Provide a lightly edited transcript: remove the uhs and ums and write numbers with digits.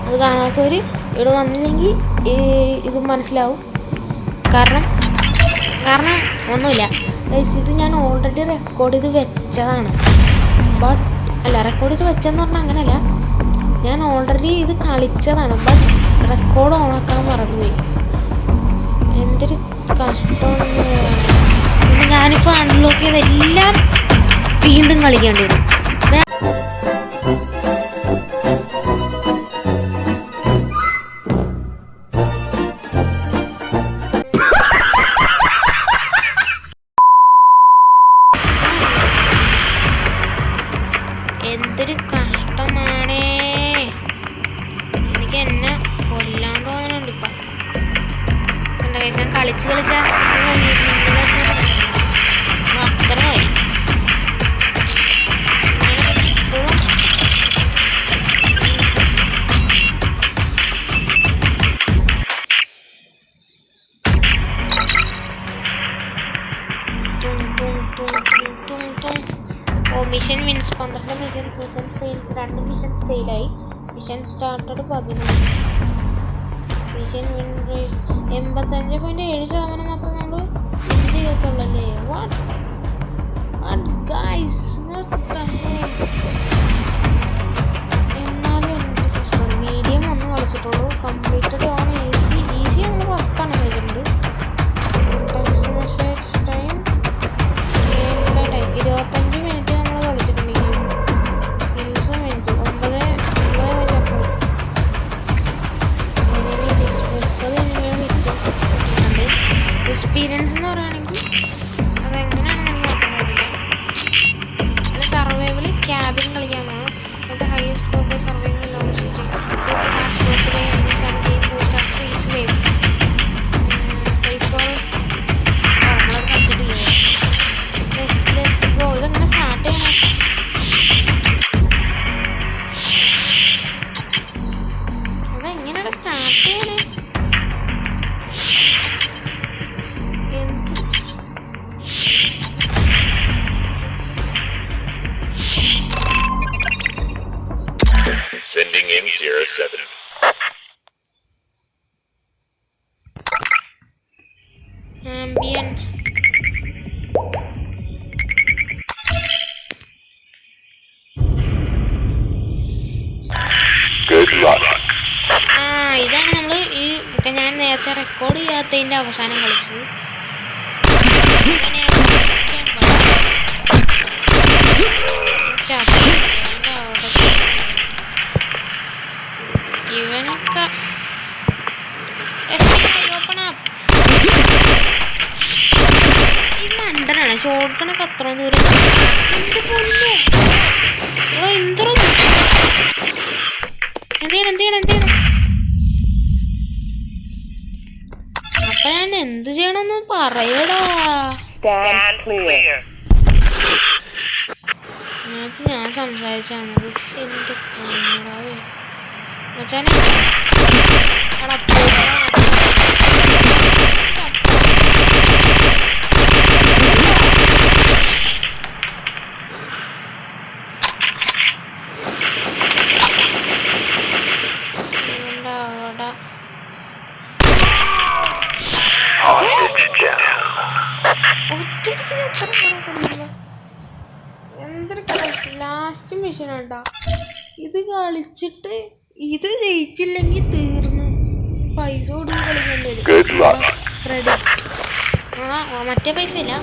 അത് കാണാത്തവർ ഇവിടെ വന്നില്ലെങ്കിൽ ഇത് മനസ്സിലാവും. കാരണം ഒന്നുമില്ല, ഇത് ഞാൻ ഓൾറെഡി റെക്കോർഡ് ചെയ്ത് വെച്ചതാണ്. റെക്കോർഡ് ചെയ്ത് വെച്ചെന്ന് പറഞ്ഞാൽ അങ്ങനെയല്ല, ഞാൻ ഓൾറെഡി ഇത് കളിച്ചതാണ്. ബട്ട് റെക്കോർഡ് ഓണാക്കാൻ മറന്നുപോയി. എന്തൊരു കഷ്ടമെന്ന്. പിന്നെ ഞാനിപ്പോൾ അൺലോക്ക് ചെയ്തെല്ലാം വീണ്ടും കളിക്കേണ്ടി വരും. എന്തൊരു കഷ്ടമാണേ. എനിക്ക് എന്നെ കൊല്ലാൻ തോന്നുന്നുണ്ട് ഇപ്പം. എന്താ കഴിച്ചാൽ ഞാൻ കളിച്ച് അത്ര മതി. Mission means 12 mission fails, 2 mission ഫെയിലായി. Mission started 11. മിഷൻ 85.7% മാത്രം നമ്മൾ ചെയ്യത്തുള്ളല്ലേ. എന്നാലും എനിക്ക് ഇഷ്ടമാണ്. മീഡിയം ഒന്ന് കളിച്ചിട്ടുള്ളൂ. കംപ്ലീറ്റഡ് ഓൺ ഈസി നമ്മൾ 10 കളിച്ചിട്ടുണ്ട്. ടൈം 25 മിനിറ്റ് നമ്മൾ കളിച്ചിട്ടുണ്ട്. 20 മിനിറ്റ് 9 എക്സ്പീരിയൻസ് എന്ന് പറയുകയാണെങ്കിൽ അതെങ്ങനെയാണെന്ന് നോക്കാൻ പറ്റില്ല. അത് സർവൈവൽ ക്യാബിൻ കളിക്കാൻ പോകണം. അത് ഹയസ്റ്റ് സ്കോർ സർവൈവൽ ലോഞ്ച് ഇതെങ്ങനെ സ്റ്റാർട്ട് ചെയ്യണം? അതെങ്ങനെയാണ് സ്റ്റാർട്ട് ചെയ്യണേ? Sending in 07. Ambient. Good luck. ഇതാണ് നമ്മൾ ഞാൻ നേരത്തെ റെക്കോർഡ് ചെയ്യാത്തതിൻ്റെ അവസാനം കളിച്ചത്. ഇവനൊക്കെ ഈ മണ്ടനാണ്. ഷോട്ട്ഗണൊക്കെ അത്ര ദൂരം എന്ത് ചെയ്യണം? അപ്പൊ ഞാൻ എന്ത് ചെയ്യണമെന്ന് പറയടാ. ഞാൻ സംസാരിച്ചാണ്. എന്റെ കണ്ണടാവേ മച്ചാനെ എന്തൊരു ലാസ്റ്റ് മിഷൻ ഉണ്ടാ. ഇത് കളിച്ചിട്ട് ഇത് ജയിച്ചില്ലെങ്കിൽ തീർന്ന് പൈസ കൊടുത്ത് കളിക്കേണ്ടി വരും. ക്രെഡിറ്റ് മറ്റേ പൈസ ഇല്ല.